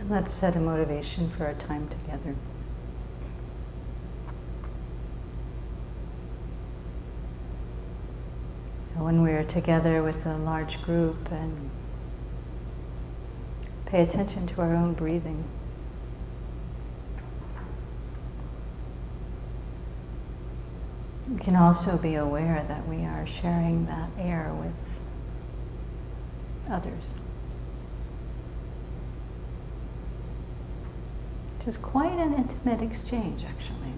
And let's set a motivation for our time together. When we're together with a large group, and pay attention to our own breathing. We can also be aware that we are sharing that air with others. Which is quite an intimate exchange, actually.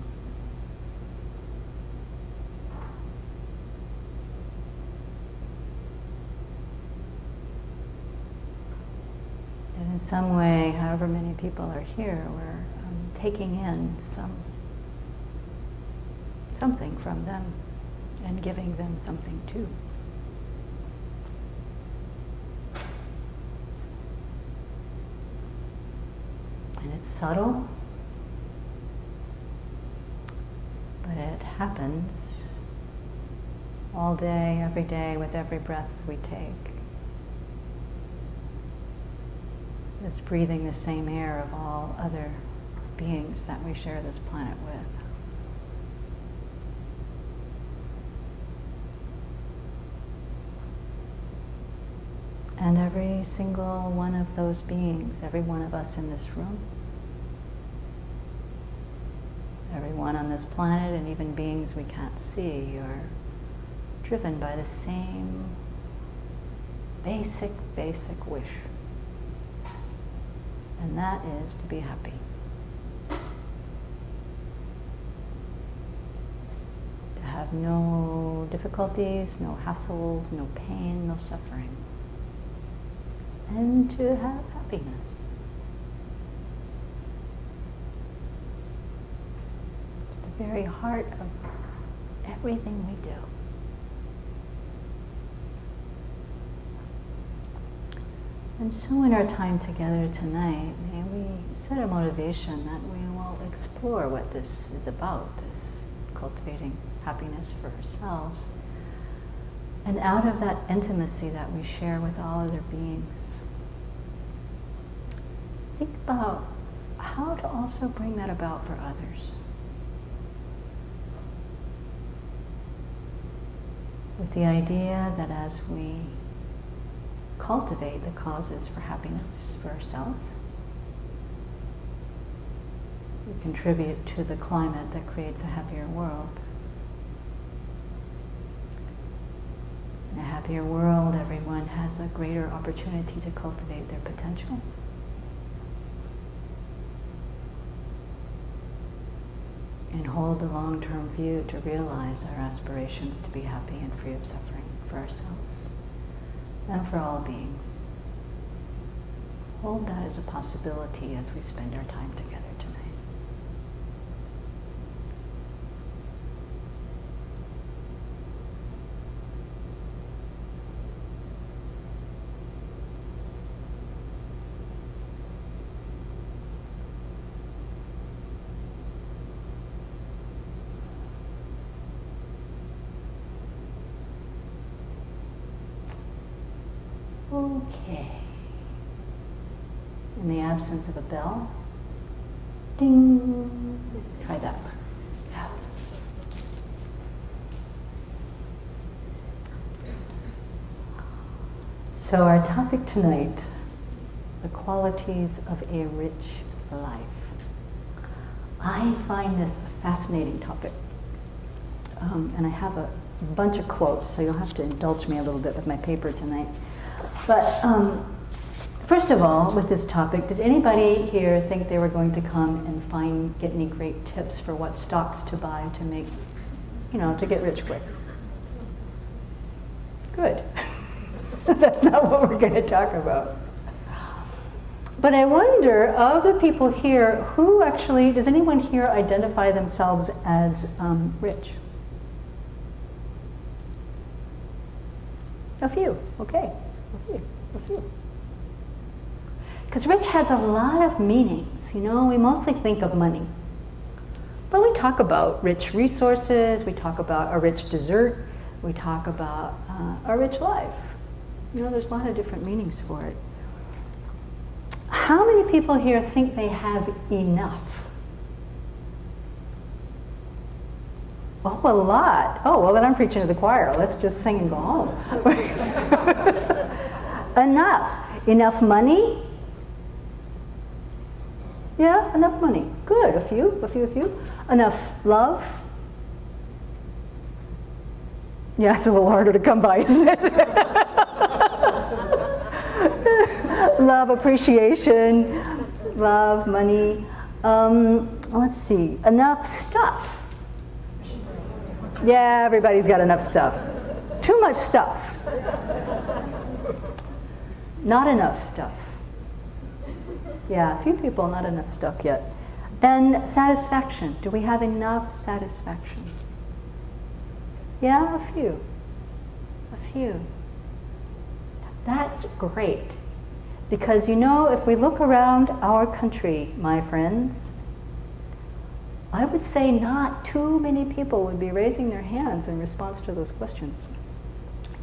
And in some way, however many people are here, we're taking in something from them and giving them something too. And it's subtle, but it happens all day, every day, with every breath we take. Just breathing the same air of all other beings that we share this planet with. And every single one of those beings, every one of us in this room, everyone on this planet, and even beings we can't see, are driven by the same basic wish. And that is to be happy. To have no difficulties, no hassles, no pain, no suffering. And to have happiness. It's the very heart of everything we do. And so in our time together tonight, may we set a motivation that we will explore what this is about, this cultivating happiness for ourselves. And out of that intimacy that we share with all other beings, think about how to also bring that about for others. With the idea that as we cultivate the causes for happiness for ourselves, we contribute to the climate that creates a happier world. In a happier world, everyone has a greater opportunity to cultivate their potential. And hold the long-term view to realize our aspirations to be happy and free of suffering for ourselves and for all beings. Hold that as a possibility as we spend our time together tonight. Okay. In the absence of a bell, ding, try that. Yeah. So our topic tonight, the qualities of a rich life. I find this a fascinating topic. And I have a bunch of quotes, so you'll have to indulge me a little bit with my paper tonight. But first of all, with this topic, did anybody here think they were going to come and get any great tips for what stocks to buy to make, to get rich quick? Good. That's not what we're going to talk about. But I wonder, of the people here, who actually, does anyone here identify themselves as rich? A few, okay. A few. Because rich has a lot of meanings, we mostly think of money. But we talk about rich resources, we talk about a rich dessert, we talk about a rich life. There's a lot of different meanings for it. how many people here think they have enough? Oh, a lot. Oh, well, then I'm preaching to the choir. Let's just sing and go home. Enough. Enough money? Yeah, enough money. Good. A few. Enough love? Yeah, it's a little harder to come by, isn't it? Love, appreciation, love, money. Let's see. Enough stuff. Yeah, everybody's got enough stuff. Too much stuff. Not enough stuff. Yeah, a few people, not enough stuff yet. And satisfaction. Do we have enough satisfaction? Yeah, a few. A few. That's great. Because you know, if we look around our country, my friends, I would say not too many people would be raising their hands in response to those questions,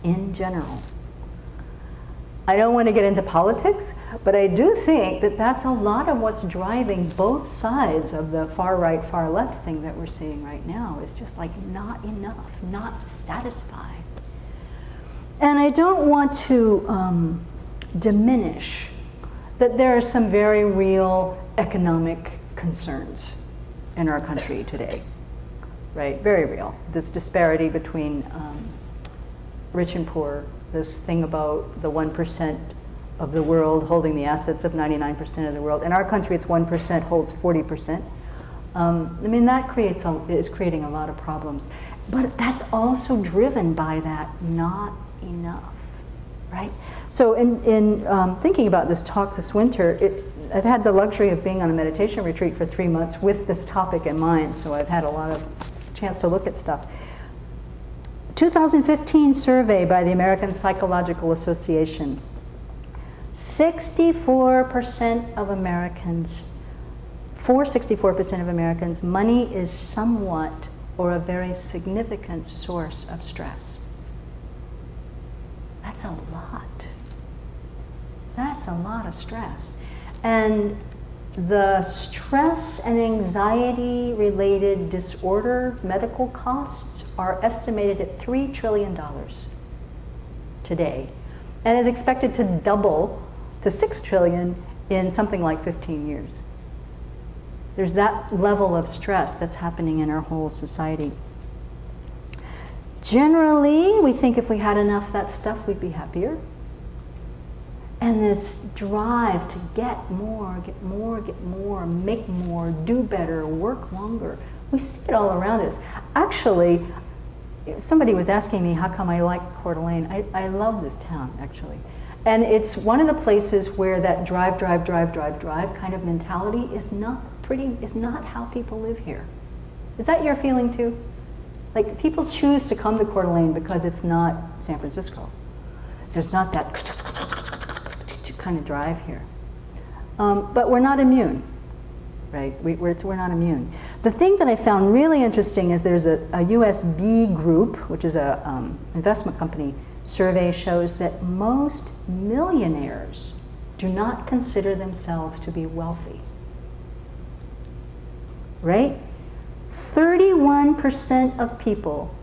in general. I don't want to get into politics, but I do think that that's a lot of what's driving both sides of the far right, far left thing that we're seeing right now, is just like not enough, not satisfied. And I don't want to diminish that there are some very real economic concerns in our country today, right? Very real. This disparity between rich and poor, this thing about the 1% of the world holding the assets of 99% of the world. In our country, it's 1% holds 40%. I mean, that is creating a lot of problems. But that's also driven by that not enough, right? So in thinking about this talk this winter, I've had the luxury of being on a meditation retreat for 3 months with this topic in mind, so I've had a lot of chance to look at stuff. 2015 survey by the American Psychological Association. 64% of Americans, for 64% of Americans, money is somewhat or a very significant source of stress. That's a lot. That's a lot of stress. And the stress and anxiety related disorder medical costs are estimated at $3 trillion today, and is expected to double to $6 trillion in something like 15 years. There's that level of stress that's happening in our whole society. Generally, we think if we had enough of that stuff, we'd be happier. And this drive to get more, make more, do better, work longer, we see it all around us. Actually, somebody was asking me how come I like Coeur d'Alene. I love this town, actually. And it's one of the places where that drive kind of mentality is not how people live here. Is that your feeling too? Like, people choose to come to Coeur d'Alene because it's not San Francisco. There's not that kind of drive here. But we're not immune, right? We're not immune. The thing that I found really interesting is there's a USB group, which is a investment company, survey shows that most millionaires do not consider themselves to be wealthy, right? 31% of people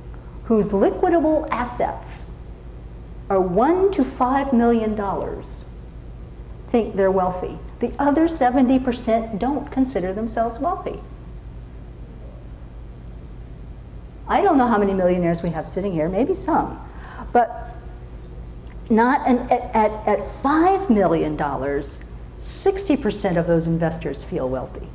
whose liquidable assets are $1 to $5 million think they're wealthy. The other 70% don't consider themselves wealthy. I don't know how many millionaires we have sitting here, maybe some, but not at $5 million, 60% of those investors feel wealthy.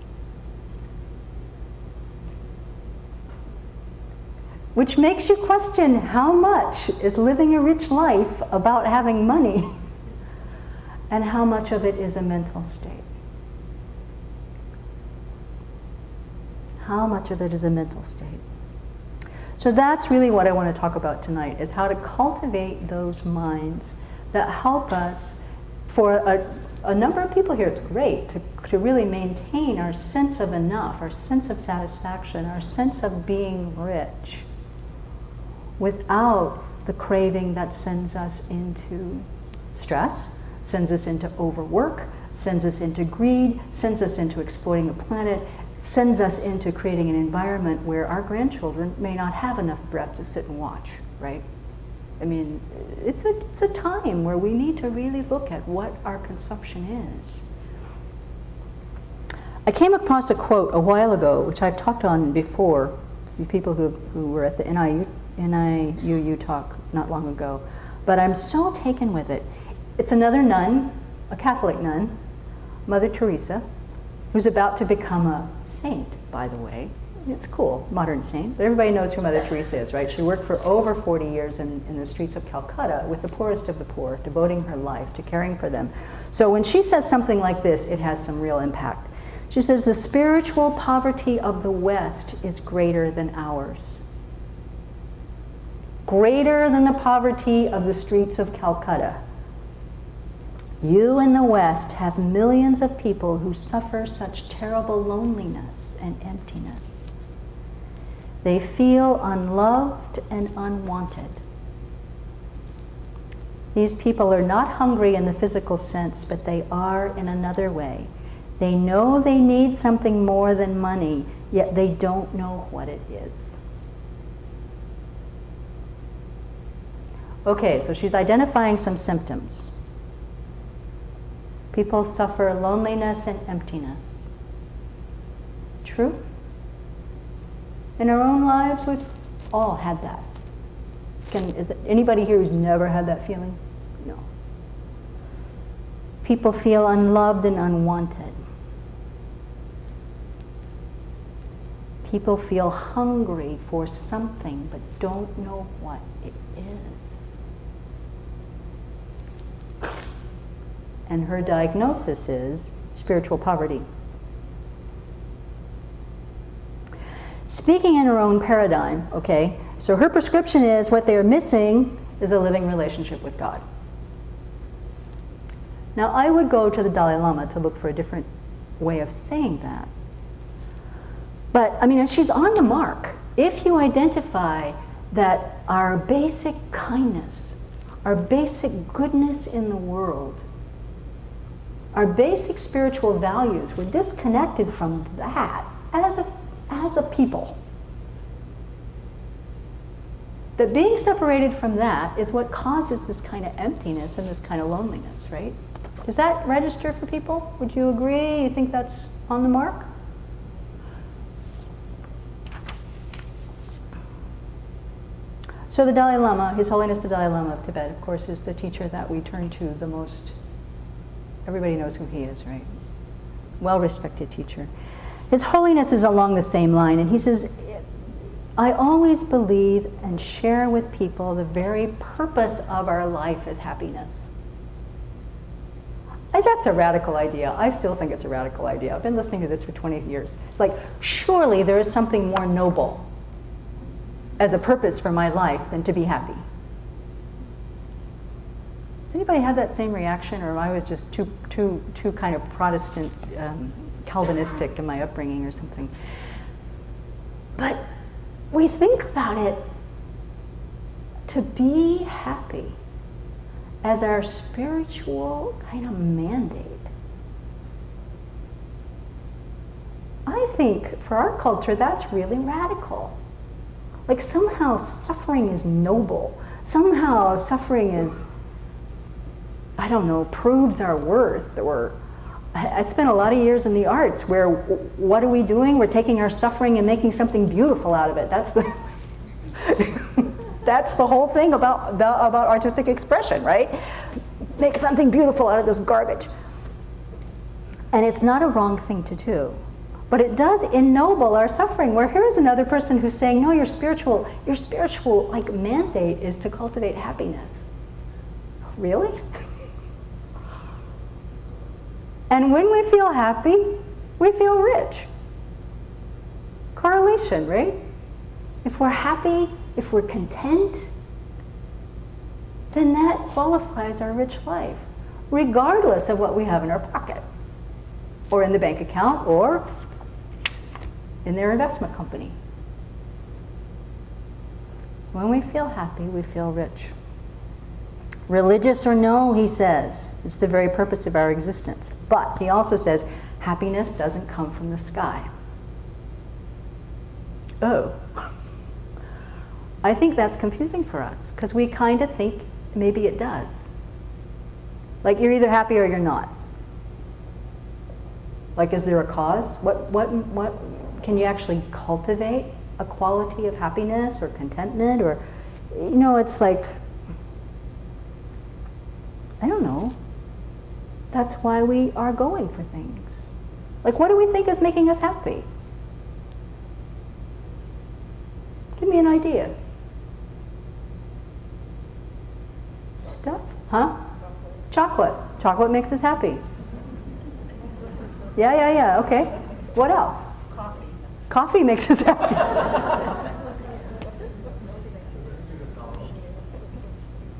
Which makes you question how much is living a rich life about having money and how much of it is a mental state. How much of it is a mental state? So that's really what I want to talk about tonight, is how to cultivate those minds that help us, for a number of people here, it's great to really maintain our sense of enough, our sense of satisfaction, our sense of being rich, without the craving that sends us into stress, sends us into overwork, sends us into greed, sends us into exploiting the planet, sends us into creating an environment where our grandchildren may not have enough breath to sit and watch, right? I mean, it's a time where we need to really look at what our consumption is. I came across a quote a while ago, which I've talked on before, people who were at the NIUU talk not long ago, but I'm so taken with it. It's another nun, a Catholic nun, Mother Teresa, who's about to become a saint, by the way. It's cool, modern saint. But everybody knows who Mother Teresa is, right? She worked for over 40 years in the streets of Calcutta with the poorest of the poor, devoting her life to caring for them. So when she says something like this, it has some real impact. She says, the spiritual poverty of the West is greater than ours. Greater than the poverty of the streets of Calcutta. You in the West have millions of people who suffer such terrible loneliness and emptiness. They feel unloved and unwanted. These people are not hungry in the physical sense, but they are in another way. They know they need something more than money, yet they don't know what it is. Okay, so she's identifying some symptoms. People suffer loneliness and emptiness. True? In our own lives, we've all had that. Is it anybody here who's never had that feeling? No. People feel unloved and unwanted. People feel hungry for something but don't know what it is. And her diagnosis is spiritual poverty. Speaking in her own paradigm, okay, so her prescription is what they're missing is a living relationship with God. Now, I would go to the Dalai Lama to look for a different way of saying that. But, I mean, she's on the mark. If you identify that our basic kindness, our basic goodness in the world, our basic spiritual values, we're disconnected from that as a people. That being separated from that is what causes this kind of emptiness and this kind of loneliness, right? Does that register for people? Would you agree? You think that's on the mark? So the Dalai Lama, His Holiness the Dalai Lama of Tibet, of course, is the teacher that we turn to the most. Everybody knows who he is, right? Well-respected teacher. His Holiness is along the same line, and he says, I always believe and share with people the very purpose of our life is happiness. And that's a radical idea. I still think it's a radical idea. I've been listening to this for 20 years. It's like, surely there is something more noble as a purpose for my life than to be happy. Does anybody have that same reaction, or I was just too kind of Protestant, Calvinistic in my upbringing or something? But we think about it, to be happy as our spiritual kind of mandate. I think for our culture that's really radical. Like somehow suffering is noble. Somehow suffering is, I don't know, proves our worth. Or I spent a lot of years in the arts where what are we doing? We're taking our suffering and making something beautiful out of it. That's the that's the whole thing about artistic expression, right? Make something beautiful out of this garbage. And it's not a wrong thing to do. But it does ennoble our suffering, where here is another person who's saying, no, your spiritual like mandate is to cultivate happiness. Really? And when we feel happy, we feel rich. Correlation, right? If we're happy, if we're content, then that qualifies our rich life, regardless of what we have in our pocket, or in the bank account, or in their investment company. When we feel happy, we feel rich. Religious or no, he says, it's the very purpose of our existence. But he also says, happiness doesn't come from the sky. Oh. I think that's confusing for us, because we kind of think maybe it does. Like, you're either happy or you're not. Like, is there a cause? What can you actually cultivate a quality of happiness or contentment? Or, you know, it's like, I don't know. That's why we are going for things. Like, what do we think is making us happy? Give me an idea. Stuff? Huh? Chocolate. Chocolate makes us happy. Yeah, okay. What else? Coffee. Coffee makes us happy.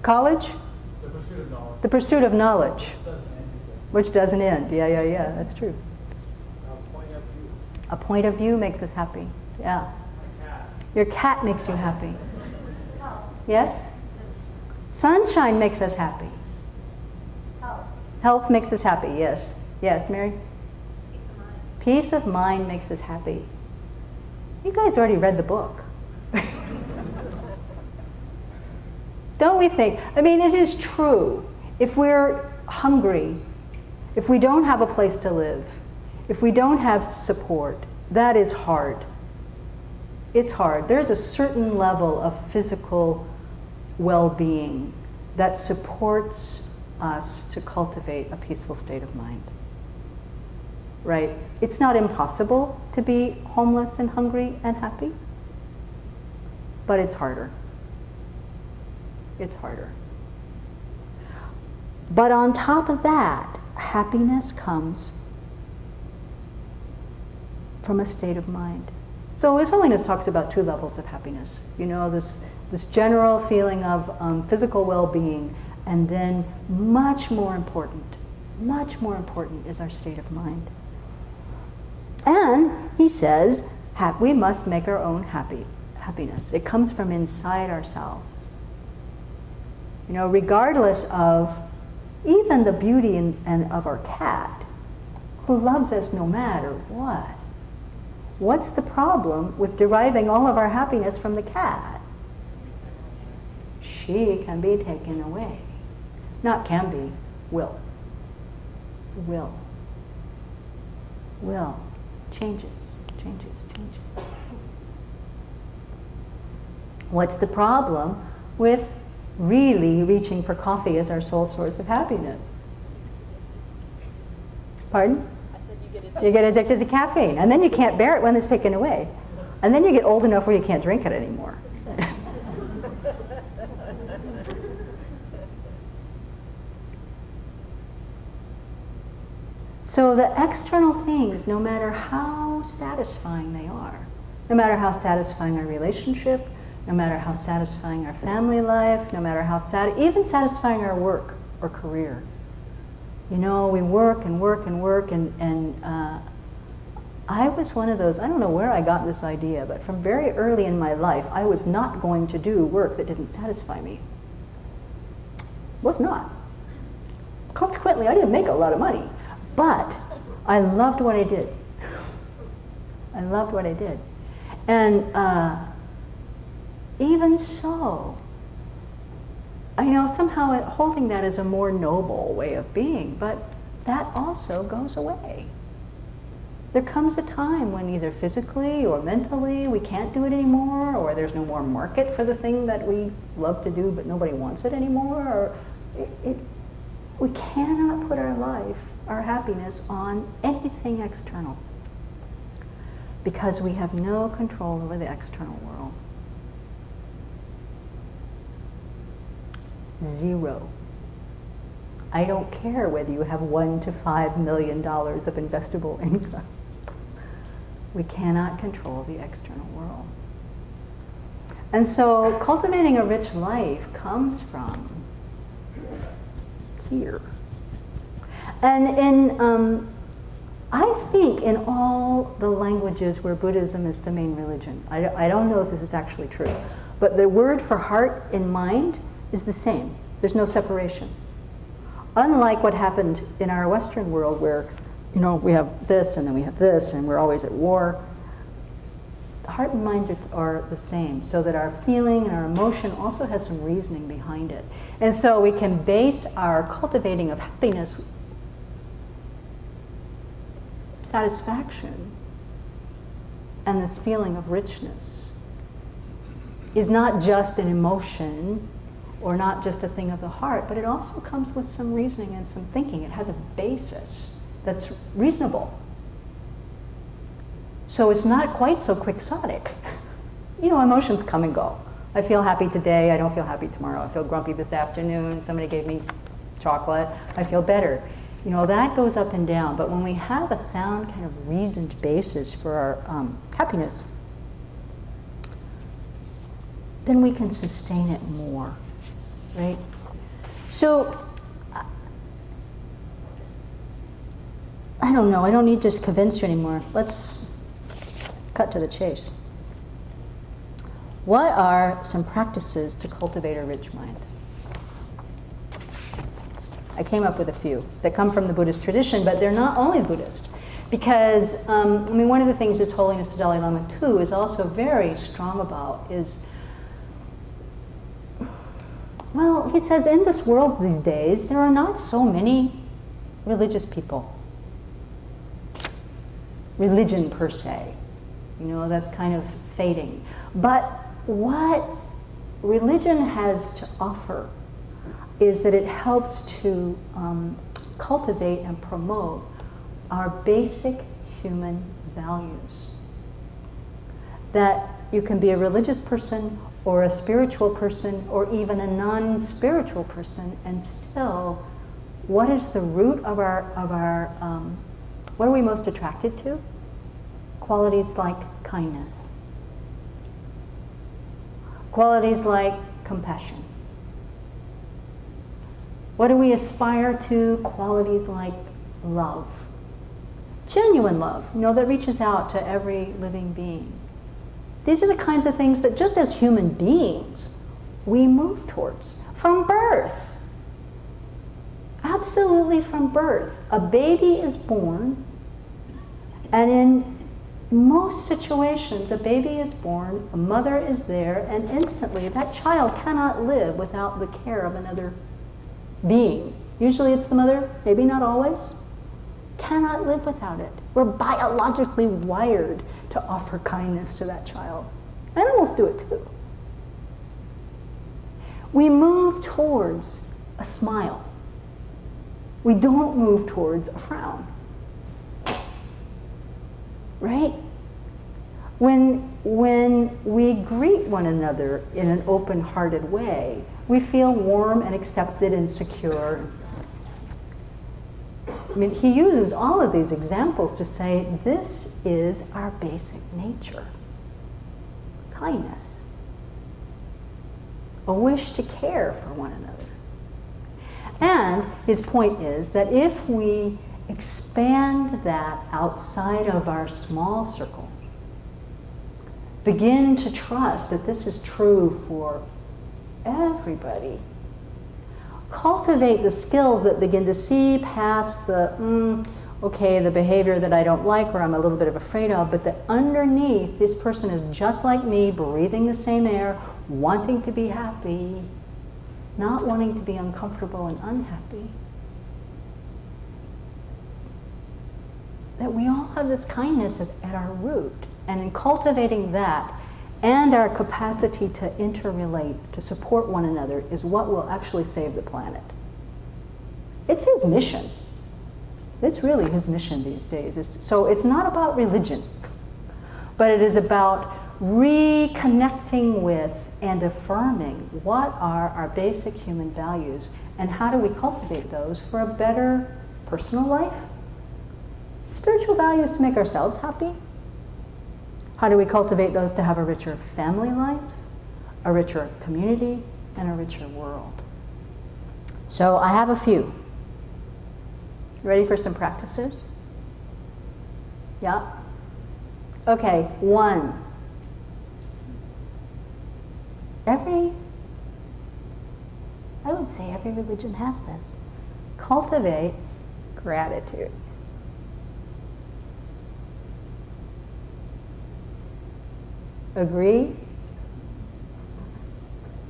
College? The pursuit of knowledge. The pursuit of knowledge. Doesn't end. Which doesn't end. Yeah, that's true. Point of view. A point of view makes us happy. Yeah. My cat. Your cat makes you happy. Yes? Sunshine makes us happy. Health makes us happy, yes. Yes, Mary? Peace of mind. Peace of mind makes us happy. You guys already read the book. Don't we think? I mean, it is true. If we're hungry, if we don't have a place to live, if we don't have support, that is hard. It's hard. There's a certain level of physical well-being that supports us to cultivate a peaceful state of mind. Right? It's not impossible to be homeless and hungry and happy, but it's harder. It's harder. But on top of that, happiness comes from a state of mind. So His Holiness talks about 2 levels of happiness. You know, this general feeling of physical well-being, and then much more important is our state of mind. And he says, we must make our own happiness. It comes from inside ourselves. You know, regardless of even the beauty of our cat, who loves us no matter what. What's the problem with deriving all of our happiness from the cat? She can be taken away. Not can be, will. Will. Changes. What's the problem with really reaching for coffee as our sole source of happiness? Pardon? I said You get addicted to caffeine, and then you can't bear it when it's taken away. And then you get old enough where you can't drink it anymore. So the external things, no matter how satisfying they are, no matter how satisfying our relationship, no matter how satisfying our family life, no matter how even satisfying our work or career. You know, we work, and I was one of those, I don't know where I got this idea, but from very early in my life, I was not going to do work that didn't satisfy me. Was not. Consequently, I didn't make a lot of money, but I loved what I did. And even so, I know somehow holding that is a more noble way of being, but that also goes away. There comes a time when either physically or mentally we can't do it anymore, or there's no more market for the thing that we love to do but nobody wants it anymore, or we cannot put our life, our happiness on anything external because we have no control over the external world. 0. I don't care whether you have $1 to $5 million of investable income. We cannot control the external world. And so cultivating a rich life comes from here. And I think in all the languages where Buddhism is the main religion, I don't know if this is actually true, but the word for heart and mind is the same. There's no separation. Unlike what happened in our Western world where, we have this and then we have this and we're always at war. The heart and mind are the same, so that our feeling and our emotion also has some reasoning behind it. And so we can base our cultivating of happiness, satisfaction, and this feeling of richness is not just an emotion or not just a thing of the heart, but it also comes with some reasoning and some thinking. It has a basis that's reasonable. So it's not quite so quixotic. Emotions come and go. I feel happy today, I don't feel happy tomorrow. I feel grumpy this afternoon, somebody gave me chocolate, I feel better. That goes up and down. But when we have a sound kind of reasoned basis for our happiness, then we can sustain it more, right? So, I don't know, I don't need to convince you anymore. Let's cut to the chase. What are some practices to cultivate a rich mind? I came up with a few that come from the Buddhist tradition, but they're not only Buddhist. Because, one of the things His Holiness the Dalai Lama too is also very strong about is, he says, in this world these days, there are not so many religious people. Religion per se. That's kind of fading. But what religion has to offer is that it helps to cultivate and promote our basic human values. That you can be a religious person or a spiritual person or even a non-spiritual person, and still, what is the root of our what are we most attracted to? Qualities like kindness. Qualities like compassion. What do we aspire to? Qualities like love. Genuine love, that reaches out to every living being. These are the kinds of things that just as human beings, we move towards from birth. Absolutely from birth. A baby is born, and in most situations, a baby is born, a mother is there, and instantly that child cannot live without the care of another being. Usually it's the mother, maybe not always. Cannot live without it. We're biologically wired to offer kindness to that child. Animals do it too. We move towards a smile. We don't move towards a frown. Right? When we greet one another in an open-hearted way, we feel warm and accepted and secure. He uses all of these examples to say this is our basic nature. Kindness. A wish to care for one another. And his point is that if we expand that outside of our small circle, begin to trust that this is true for everybody, cultivate the skills that begin to see past the, the behavior that I don't like or I'm a little bit afraid of, but that underneath this person is just like me, breathing the same air, wanting to be happy, not wanting to be uncomfortable and unhappy. That we all have this kindness at our root, and in cultivating that and our capacity to interrelate, to support one another, is what will actually save the planet. It's his mission. It's really his mission these days. So it's not about religion, but it is about reconnecting with and affirming what are our basic human values and how do we cultivate those for a better personal life. Spiritual values to make ourselves happy. How do we cultivate those to have a richer family life, a richer community, and a richer world? So I have a few. Ready for some practices? Yeah? Okay, 1. I would say every every religion has this. Cultivate gratitude. Agree?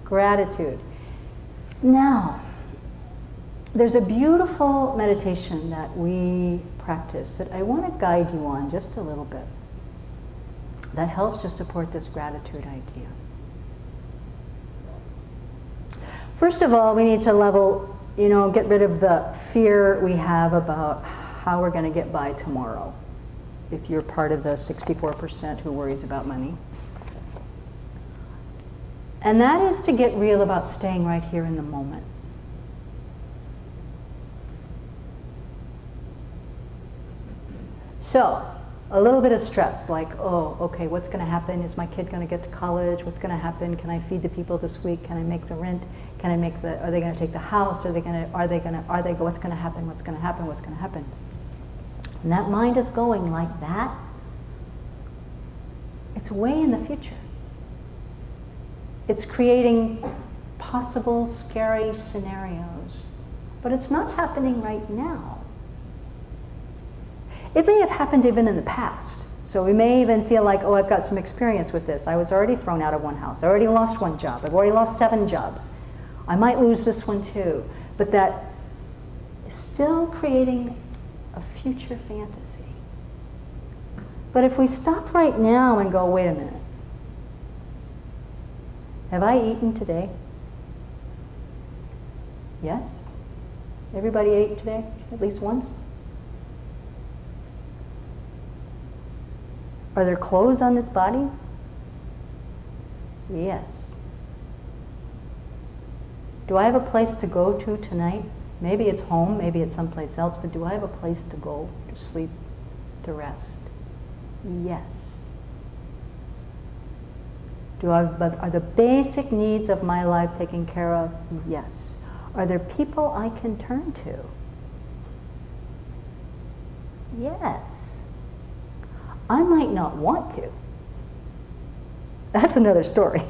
Gratitude. Now, there's a beautiful meditation that we practice that I want to guide you on just a little bit that helps to support this gratitude idea. First of all, we need to level, get rid of the fear we have about how we're going to get by tomorrow. If you're part of the 64% who worries about money. And that is to get real about staying right here in the moment. So, a little bit of stress, like, oh, okay, what's going to happen? Is my kid going to get to college? What's going to happen? Can I feed the people this week? Can I make the rent? Are they going to take the house? What's going to happen? What's going to happen? What's going to happen? And that mind is going like that. It's way in the future. It's creating possible scary scenarios, but it's not happening right now. It may have happened even in the past. So we may even feel like, oh, I've got some experience with this. I was already thrown out of one house. I already lost one job. I've already lost 7 jobs. I might lose this one too. But that is still creating a future fantasy. But if we stop right now and go, wait a minute. Have I eaten today? Yes? Everybody ate today, at least once? Are there clothes on this body? Yes. Do I have a place to go to tonight? Maybe it's home, maybe it's someplace else, but do I have a place to go, to sleep, to rest? Yes. Are the basic needs of my life taken care of? Yes. Are there people I can turn to? Yes. I might not want to. That's another story.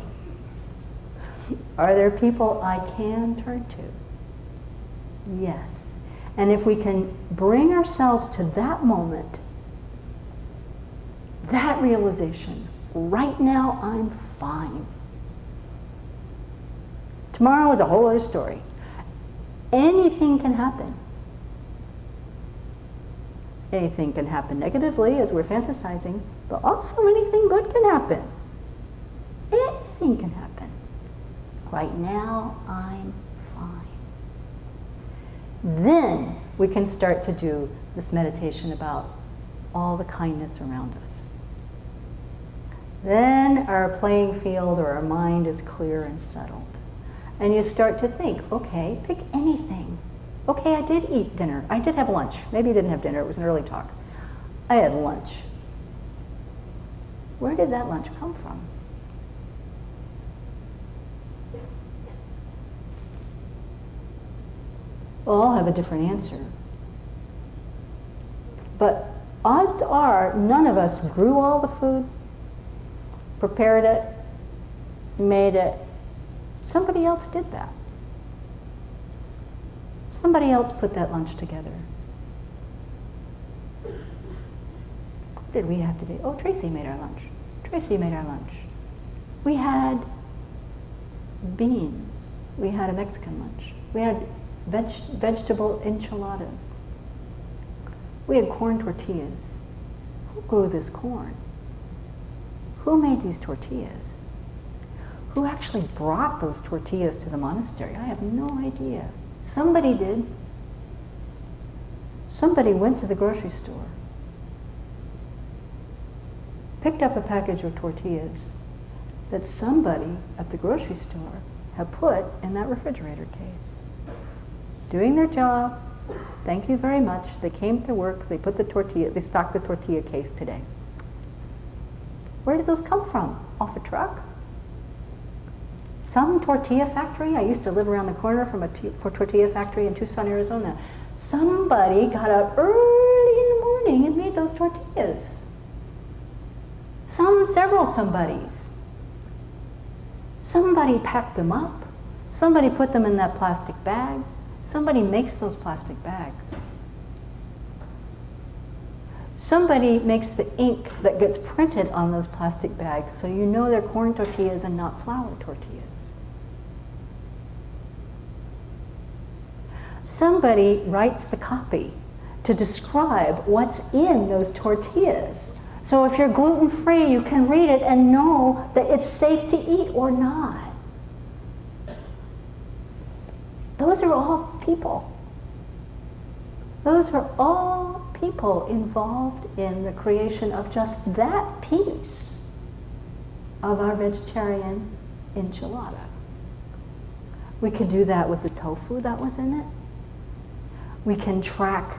Are there people I can turn to? Yes. And if we can bring ourselves to that moment, that realization, right now I'm fine. Tomorrow is a whole other story. Anything can happen. Anything can happen negatively as we're fantasizing, but also anything good can happen. Anything can happen. Right now, I'm fine. Then we can start to do this meditation about all the kindness around us. Then our playing field or our mind is clear and settled. And you start to think, okay, pick anything. Okay, I did eat dinner. I did have lunch. Maybe you didn't have dinner. It was an early talk. I had lunch. Where did that lunch come from? We'll all have a different answer. But odds are none of us grew all the food, prepared it, made it. Somebody else did that. Somebody else put that lunch together. What did we have today? Oh, Tracy made our lunch. Tracy made our lunch. We had beans. We had a Mexican lunch. We had vegetable enchiladas. We had corn tortillas. Who grew this corn? Who made these tortillas? Who actually brought those tortillas to the monastery? I have no idea. Somebody did. Somebody went to the grocery store, picked up a package of tortillas that somebody at the grocery store had put in that refrigerator case. Doing their job, thank you very much. They came to work, they stocked the tortilla case today. Where did those come from? Off a truck? Some tortilla factory? I used to live around the corner from a tortilla factory in Tucson, Arizona. Somebody got up early in the morning and made those tortillas. Several somebodies. Somebody packed them up. Somebody put them in that plastic bag. Somebody makes those plastic bags. Somebody makes the ink that gets printed on those plastic bags, so you know they're corn tortillas and not flour tortillas. Somebody writes the copy to describe what's in those tortillas. So if you're gluten-free, you can read it and know that it's safe to eat or not. Those are all people. Those are all people involved in the creation of just that piece of our vegetarian enchilada. We could do that with the tofu that was in it. We can track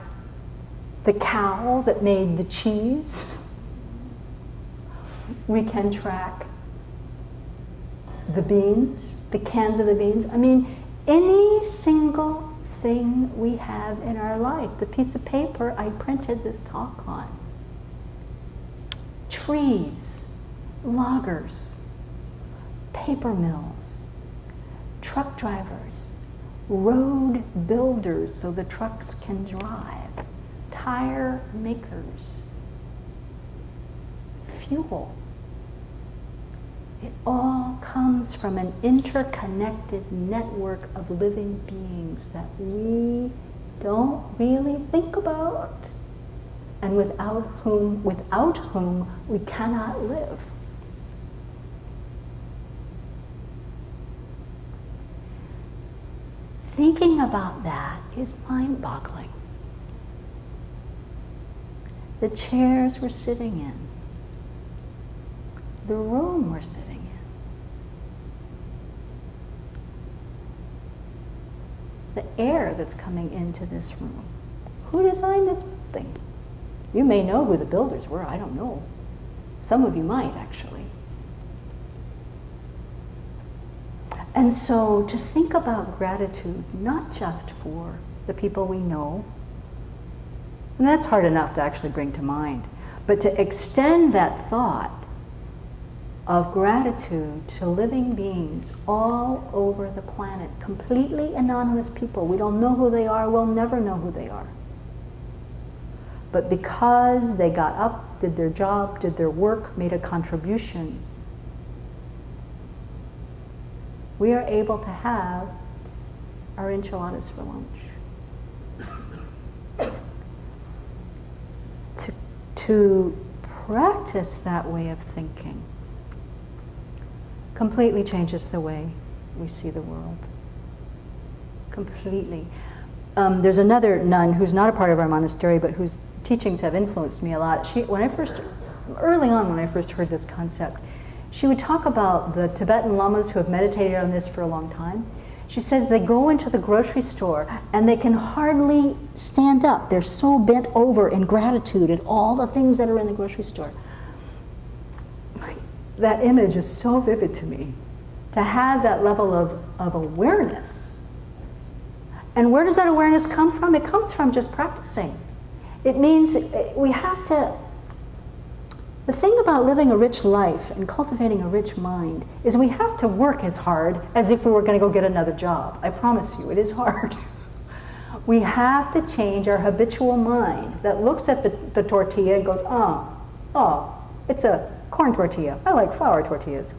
the cow that made the cheese. We can track the beans, the cans of the beans. I mean, any single thing we have in our life, the piece of paper I printed this talk on. Trees, loggers, paper mills, truck drivers, road builders so the trucks can drive, tire makers, fuel. It all comes from an interconnected network of living beings that we don't really think about, and without whom we cannot live. Thinking about that is mind-boggling. The chairs we're sitting in, the room we're sitting in, the air that's coming into this room. Who designed this thing? You may know who the builders were, I don't know. Some of you might, actually. And so to think about gratitude, not just for the people we know, and that's hard enough to actually bring to mind, but to extend that thought of gratitude to living beings all over the planet, completely anonymous people. We don't know who they are, we'll never know who they are. But because they got up, did their job, did their work, made a contribution, we are able to have our enchiladas for lunch. To practice that way of thinking completely changes the way we see the world. Completely. There's another nun who's not a part of our monastery, but whose teachings have influenced me a lot. Early on when I first heard this concept, she would talk about the Tibetan lamas who have meditated on this for a long time. She says they go into the grocery store and they can hardly stand up. They're so bent over in gratitude at all the things that are in the grocery store. That image is so vivid to me, to have that level of awareness. And where does that awareness come from? It comes from just practicing. It means we have to. The thing about living a rich life and cultivating a rich mind is we have to work as hard as if we were going to go get another job. I promise you, it is hard. We have to change our habitual mind that looks at the tortilla and goes, oh, it's a corn tortilla. I like flour tortillas.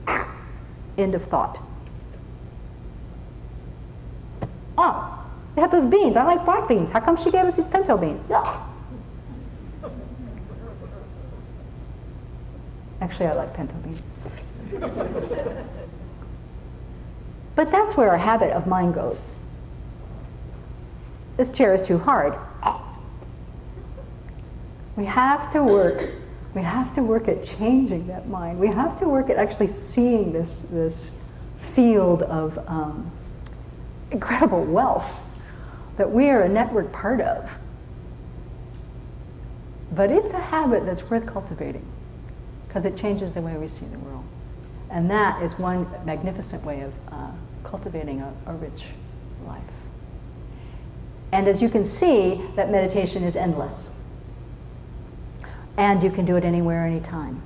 End of thought. Oh, they have those beans. I like black beans. How come she gave us these pinto beans? Ugh. Actually, I like pinto beans. But that's where our habit of mind goes. This chair is too hard. We have to work. We have to work at changing that mind. We have to work at actually seeing this field of incredible wealth that we are a network part of. But it's a habit that's worth cultivating, because it changes the way we see the world. And that is one magnificent way of cultivating a rich life. And as you can see, that meditation is endless. And you can do it anywhere, anytime.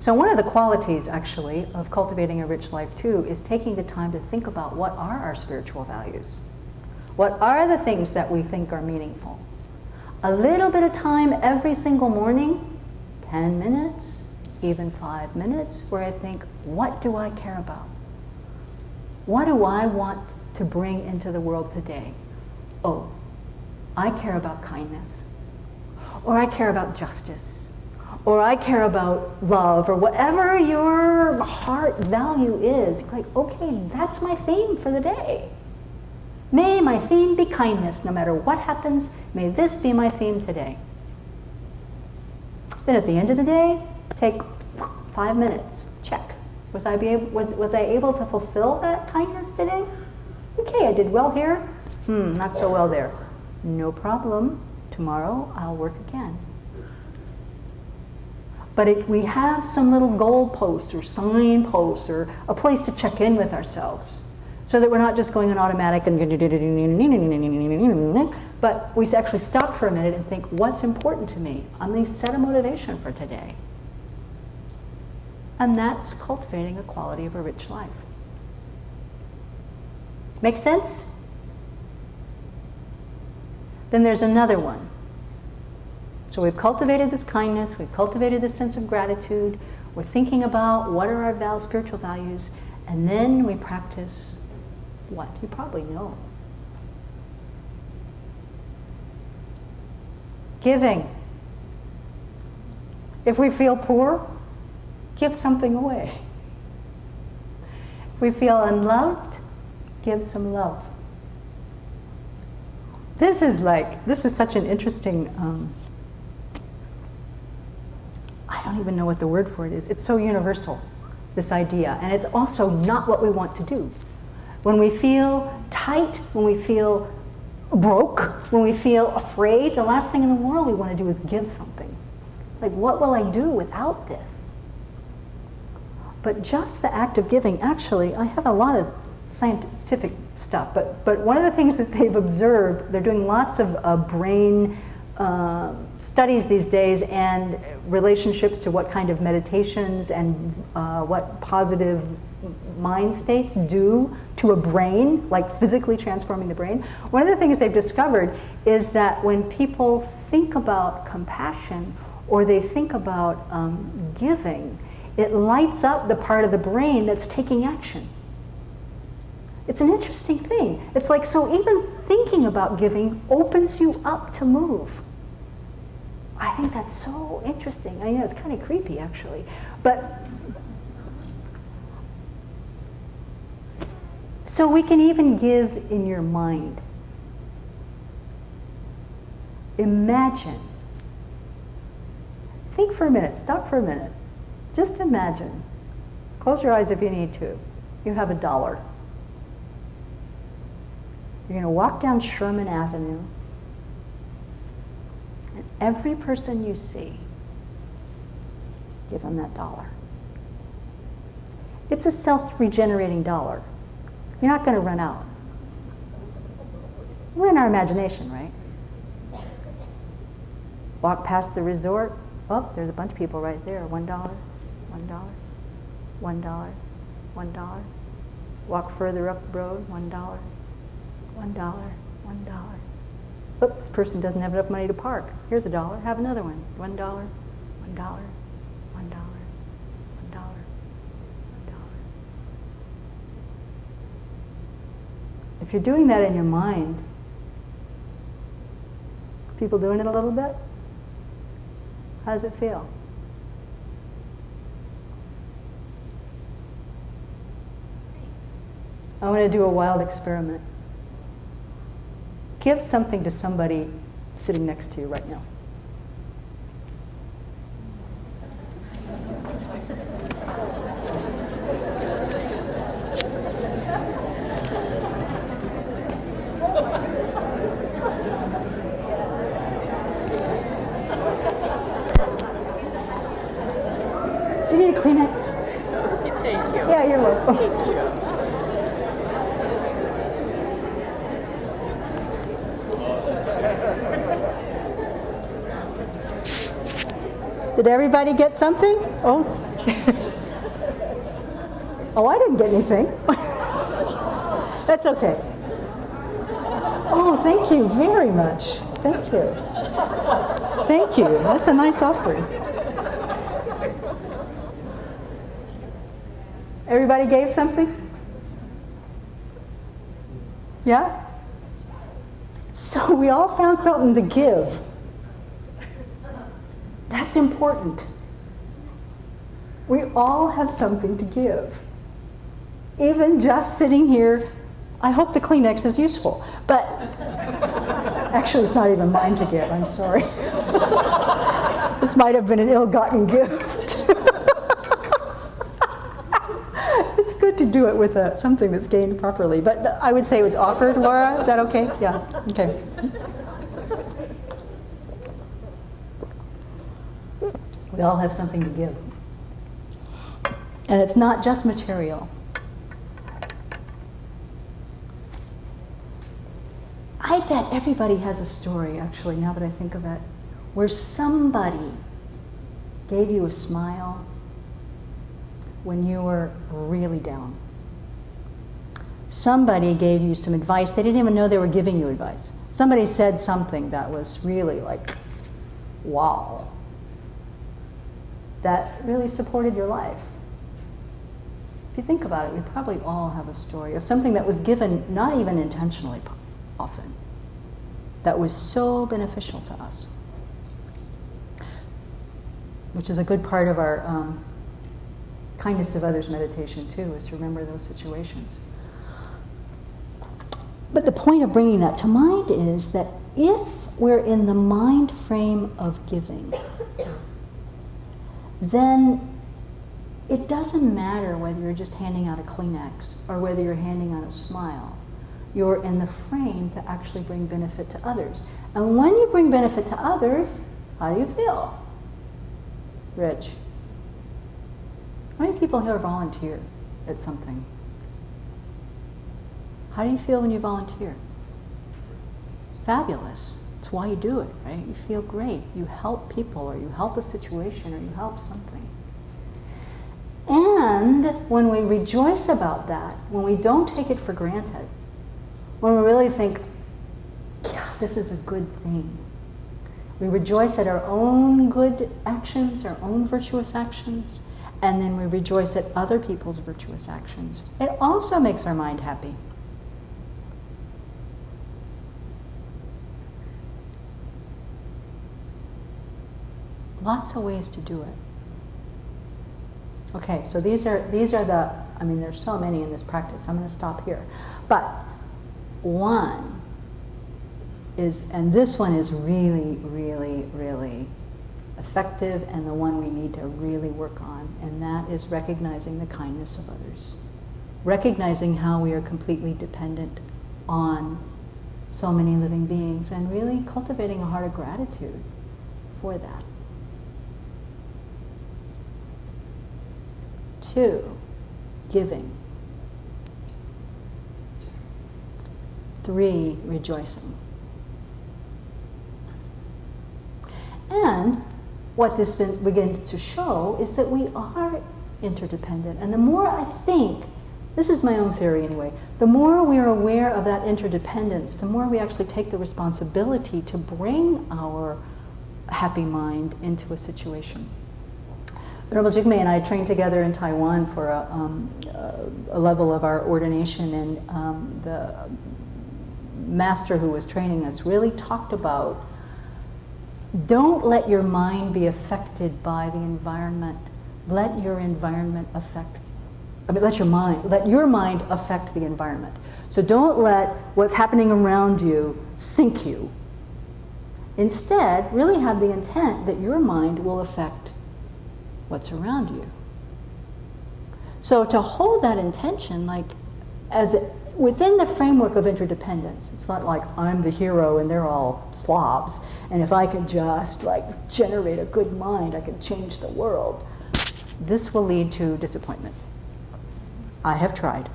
So one of the qualities, actually, of cultivating a rich life, too, is taking the time to think about what are our spiritual values. What are the things that we think are meaningful? A little bit of time every single morning, 10 minutes, even 5 minutes, where I think, what do I care about? What do I want to bring into the world today? Oh, I care about kindness, or I care about justice, or I care about love, or whatever your heart value is. Like, okay, that's my theme for the day. May my theme be kindness, no matter what happens. May this be my theme today. Then at the end of the day, take 5 minutes. Check. Was I able to fulfill that kindness today? Okay, I did well here. Not so well there. No problem. Tomorrow I'll work again. But we have some little goalposts or signposts or a place to check in with ourselves, so that we're not just going on automatic and but we actually stop for a minute and think, what's important to me? I'm going to set a motivation for today. And that's cultivating a quality of a rich life. Make sense? Then there's another one. So we've cultivated this kindness, we've cultivated this sense of gratitude, we're thinking about what are our spiritual values, and then we practice what? You probably know. Giving. If we feel poor, give something away. If we feel unloved, give some love. This is such an interesting, I don't even know what the word for it is. It's so universal, this idea. And it's also not what we want to do. When we feel tight, when we feel broke, when we feel afraid, the last thing in the world we want to do is give something. Like, what will I do without this? But just the act of giving, actually, I have a lot of scientific stuff, but one of the things that they've observed, they're doing lots of brain studies these days and relationships to what kind of meditations and what positive mind states do to a brain, like physically transforming the brain. One of the things they've discovered is that when people think about compassion or they think about giving, it lights up the part of the brain that's taking action. It's an interesting thing. It's like, so even thinking about giving opens you up to move. I think that's so interesting. I know it's kind of creepy, actually. But so we can even give in your mind. Imagine. Think for a minute. Stop for a minute. Just imagine. Close your eyes if you need to. You have $1. You're going to walk down Sherman Avenue, and every person you see, give them that $1. It's a self-regenerating $1. You're not going to run out. We're in our imagination, right? Walk past the resort. Oh, there's a bunch of people right there. $1, $1, $1, $1. Walk further up the road. $1, $1, $1. Oops, this person doesn't have enough money to park. Here's $1. Have another one. $1, $1, $1, $1, $1, $1. If you're doing that in your mind, people doing it a little bit, how does it feel? I want to do a wild experiment. Give something to somebody sitting next to you right now. Do you need a Kleenex? Thank you. Yeah, you're welcome. Thank you. Did everybody get something? Oh, Oh, I didn't get anything. That's okay. Oh, thank you very much. Thank you. Thank you. That's a nice offering. Everybody gave something? Yeah? So we all found something to give. That's important. We all have something to give. Even just sitting here, I hope the Kleenex is useful. But actually, it's not even mine to give, I'm sorry. This might have been an ill-gotten gift. It's good to do it with something that's gained properly. But I would say it was offered, Laura. Is that okay? Yeah, okay. We all have something to give. And it's not just material. I bet everybody has a story, actually, now that I think of it, where somebody gave you a smile when you were really down. Somebody gave you some advice. They didn't even know they were giving you advice. Somebody said something that was really like, wow. That really supported your life. If you think about it, we probably all have a story of something that was given, not even intentionally often, that was so beneficial to us. Which is a good part of our kindness of others meditation too, is to remember those situations. But the point of bringing that to mind is that if we're in the mind frame of giving, then it doesn't matter whether you're just handing out a Kleenex or whether you're handing out a smile. You're in the frame to actually bring benefit to others. And when you bring benefit to others, how do you feel? Rich. How many people here volunteer at something? How do you feel when you volunteer? Fabulous. It's why you do it, right? You feel great. You help people, or you help a situation, or you help something. And when we rejoice about that, when we don't take it for granted, when we really think, yeah, this is a good thing. We rejoice at our own good actions, our own virtuous actions, and then we rejoice at other people's virtuous actions. It also makes our mind happy. Lots of ways to do it. Okay, so these are the, I mean, there's so many in this practice. I'm going to stop here. But one is, and this one is really, really, really effective, and the one we need to really work on, and that is recognizing the kindness of others. Recognizing how we are completely dependent on so many living beings, and really cultivating a heart of gratitude for that. 2, giving. 3, rejoicing. And what this begins to show is that we are interdependent. And the more I think, this is my own theory anyway, the more we are aware of that interdependence, the more we actually take the responsibility to bring our happy mind into a situation. Venerable Jigme and I trained together in Taiwan for a level of our ordination, and the master who was training us really talked about, don't let your mind be affected by the environment. Let your environment affect, let your mind affect the environment. So don't let what's happening around you sink you. Instead, really have the intent that your mind will affect what's around you. So to hold that intention, like within the framework of interdependence, it's not like I'm the hero and they're all slobs, and if I can just like generate a good mind, I can change the world. This will lead to disappointment. I have tried.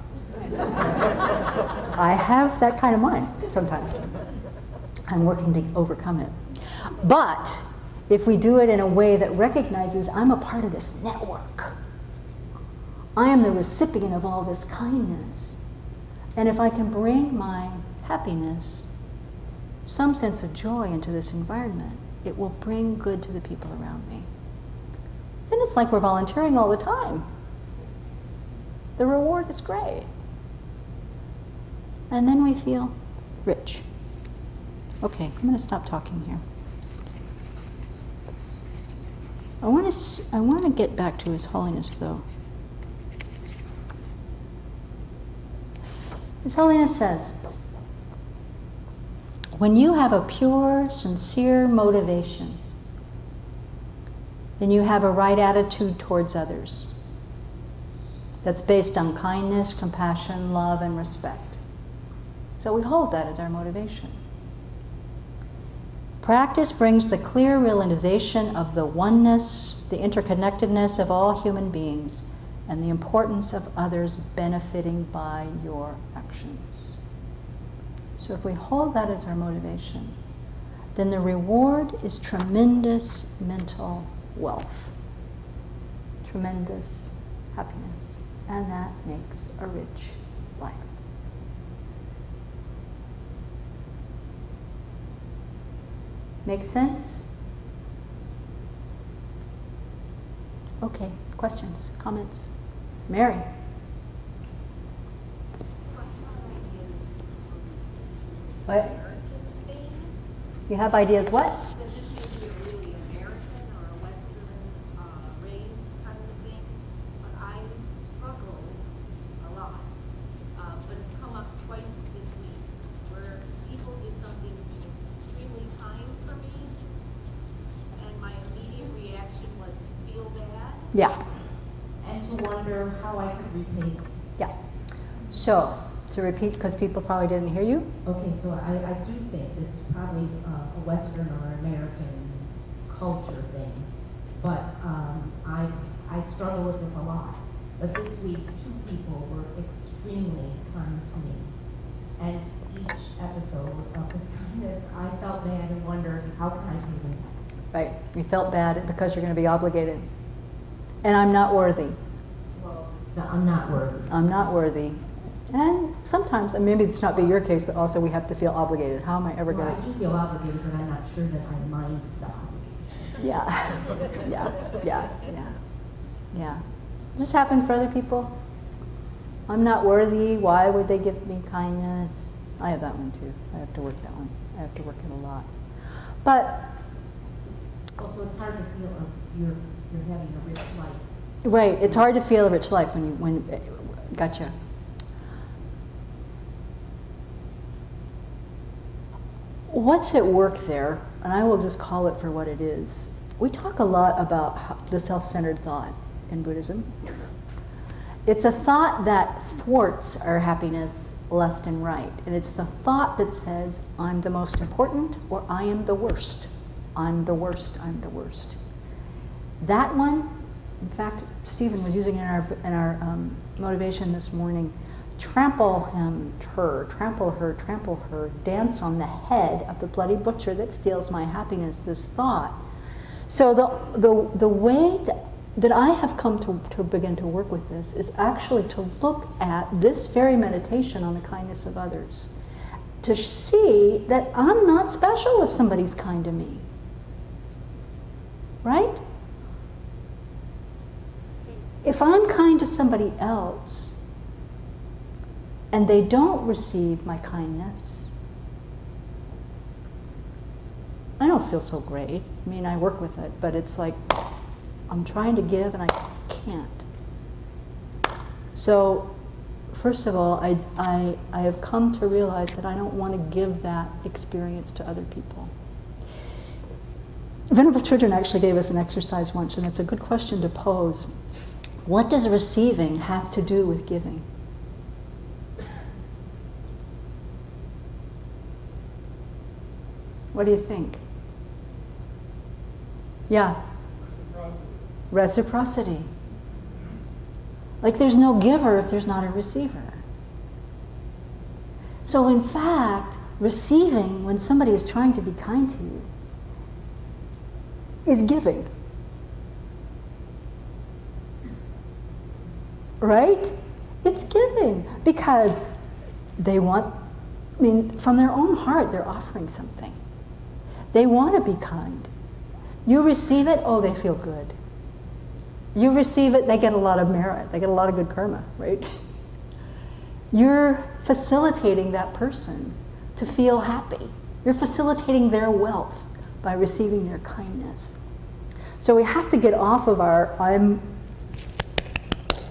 I have that kind of mind sometimes. I'm working to overcome it. But if we do it in a way that recognizes I'm a part of this network. I am the recipient of all this kindness. And if I can bring my happiness, some sense of joy into this environment, it will bring good to the people around me. Then it's like we're volunteering all the time. The reward is great. And then we feel rich. Okay, I'm going to stop talking here. I want to get back to His Holiness, though. His Holiness says, when you have a pure, sincere motivation, then you have a right attitude towards others that's based on kindness, compassion, love, and respect. So we hold that as our motivation. Practice brings the clear realization of the oneness, the interconnectedness of all human beings, and the importance of others benefiting by your actions. So if we hold that as our motivation, then the reward is tremendous mental wealth, tremendous happiness, and that makes a rich life. Make sense? Okay, questions, comments? Mary? What? You have ideas what? That this should be a really American or a Western raised kind of thing, but I struggle a lot. But it's come up twice this week where people did something extremely kind for me, and my immediate reaction was to feel bad Yeah, and to wonder how I could repay them. yeah. So, to repeat, because people probably didn't hear you. Okay, so I do think this is probably a Western or American culture thing, but I struggle with this a lot. But this week, 2 people were extremely kind to me, and each episode of this kindness, I felt bad and wondered, how can I pay them back? Right, you felt bad because you're going to be obligated. And I'm not worthy. Well, I'm not worthy. I'm not worthy. And sometimes, and maybe it's not be your case, but also we have to feel obligated. How am I ever Well, going I to? do feel obligated, but I'm not sure that I mind the obligation. Yeah. Does this happen for other people? I'm not worthy. Why would they give me kindness? I have that one too. I have to work that one. I have to work it a lot. But Also, it's hard to feel you're having a rich life. right, it's hard to feel a rich life gotcha. What's at work there, and I will just call it for what it is. We talk a lot about the self-centered thought in Buddhism. It's a thought that thwarts our happiness left and right. And it's the thought that says, I'm the most important, or I am the worst. I'm the worst, I'm the worst. That one, in fact, Stephen was using it in our motivation this morning. Trample him, her, trample her, dance on the head of the bloody butcher that steals my happiness, this thought. So the way that I have come to begin to work with this is actually to look at this very meditation on the kindness of others, to see that I'm not special if somebody's kind to me. Right? If I'm kind to somebody else and they don't receive my kindness, I don't feel so great. I mean, I work with it, but it's like I'm trying to give and I can't. So, first of all, I have come to realize that I don't want to give that experience to other people. Venerable Thubten actually gave us an exercise once, and it's a good question to pose. What does receiving have to do with giving? What do you think? Yeah. Reciprocity. Like there's no giver if there's not a receiver. So in fact, receiving when somebody is trying to be kind to you is giving. Right? It's giving because they want, I mean, from their own heart, they're offering something. They want to be kind. You receive it, oh, they feel good. You receive it, they get a lot of merit. They get a lot of good karma, right? You're facilitating that person to feel happy. You're facilitating their wealth by receiving their kindness. So we have to get off of our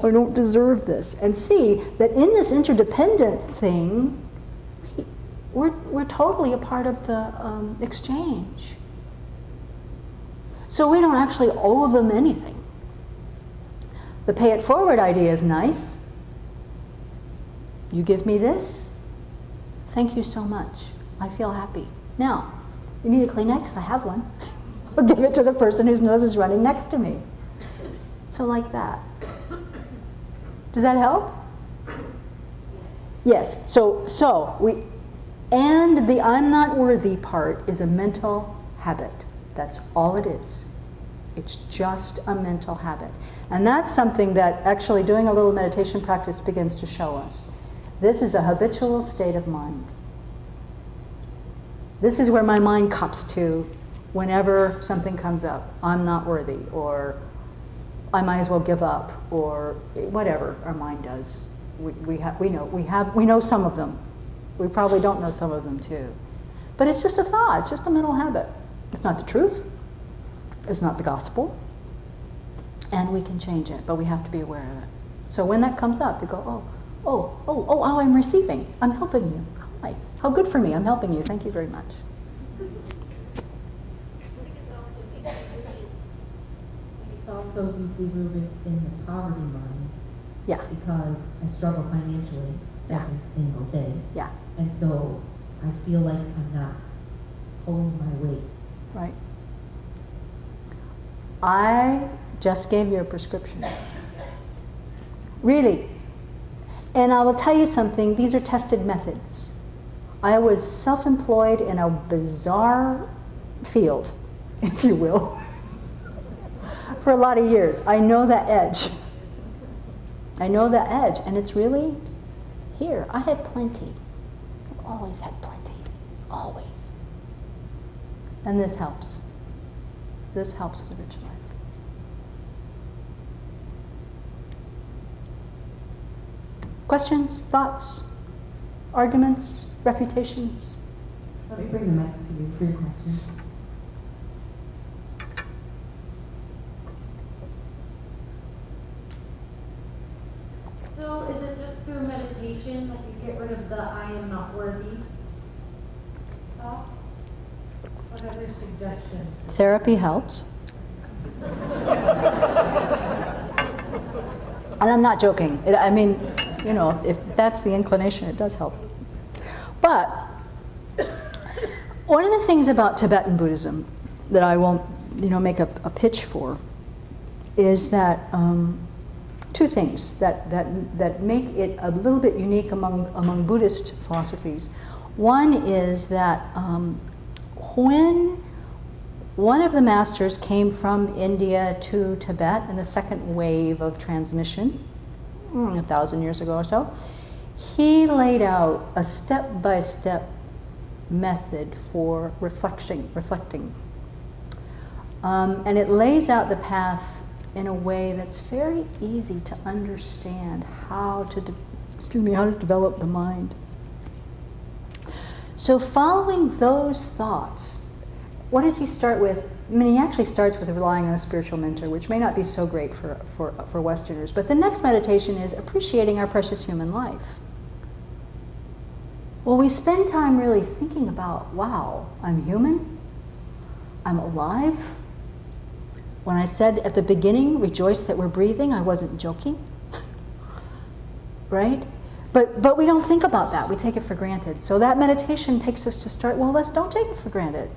I don't deserve this, and see that in this interdependent thing, we're totally a part of the exchange. So we don't actually owe them anything. The pay it forward idea is nice. You give me this, thank you so much. I feel happy. Now, you need a Kleenex? I have one. I'll give it to the person whose nose is running next to me. So like that. Does that help? Yes. So we, and the I'm not worthy part is a mental habit. That's all it is. It's just a mental habit. And that's something that actually doing a little meditation practice begins to show us. This is a habitual state of mind. This is where my mind comes to whenever something comes up. I'm not worthy, or I might as well give up, or whatever our mind does. We know some of them. We probably don't know some of them too. But it's just a thought, it's just a mental habit. It's not the truth, it's not the gospel, and we can change it, but we have to be aware of it. So when that comes up, you go, oh, I'm receiving, I'm helping you. How nice, how good for me, I'm helping you, thank you very much. It's also deeply rooted in the poverty mind. Yeah. Because I struggle financially every single day. Yeah. And so I feel like I'm not pulling my weight. Right. I just gave you a prescription. Really. And I will tell you something, these are tested methods. I was self-employed in a bizarre field, if you will, for a lot of years. I know that edge. I know that edge, and it's really here. I had plenty. I've always had plenty. Always. And this helps. This helps the rich life. Questions, thoughts, arguments, refutations? Let me bring the mic to you for your question. So is it just through meditation that you get rid of the I am not worthy thought? What other suggestions? Therapy helps. And I'm not joking. I mean, you know, if that's the inclination, it does help. But one of the things about Tibetan Buddhism that I won't, make a pitch for is that two things that make it a little bit unique among Buddhist philosophies. One is that when one of the masters came from India to Tibet in the second wave of transmission, 1,000 years ago or so, he laid out a step-by-step method for reflecting. And it lays out the path in a way that's very easy to understand how to develop the mind. So following those thoughts, what does he start with? I mean, he actually starts with relying on a spiritual mentor, which may not be so great for Westerners. But the next meditation is appreciating our precious human life. Well, we spend time really thinking about, wow, I'm human, I'm alive. When I said at the beginning, rejoice that we're breathing, I wasn't joking, right? But we don't think about that, we take it for granted. So that meditation takes us to start, well, don't take it for granted.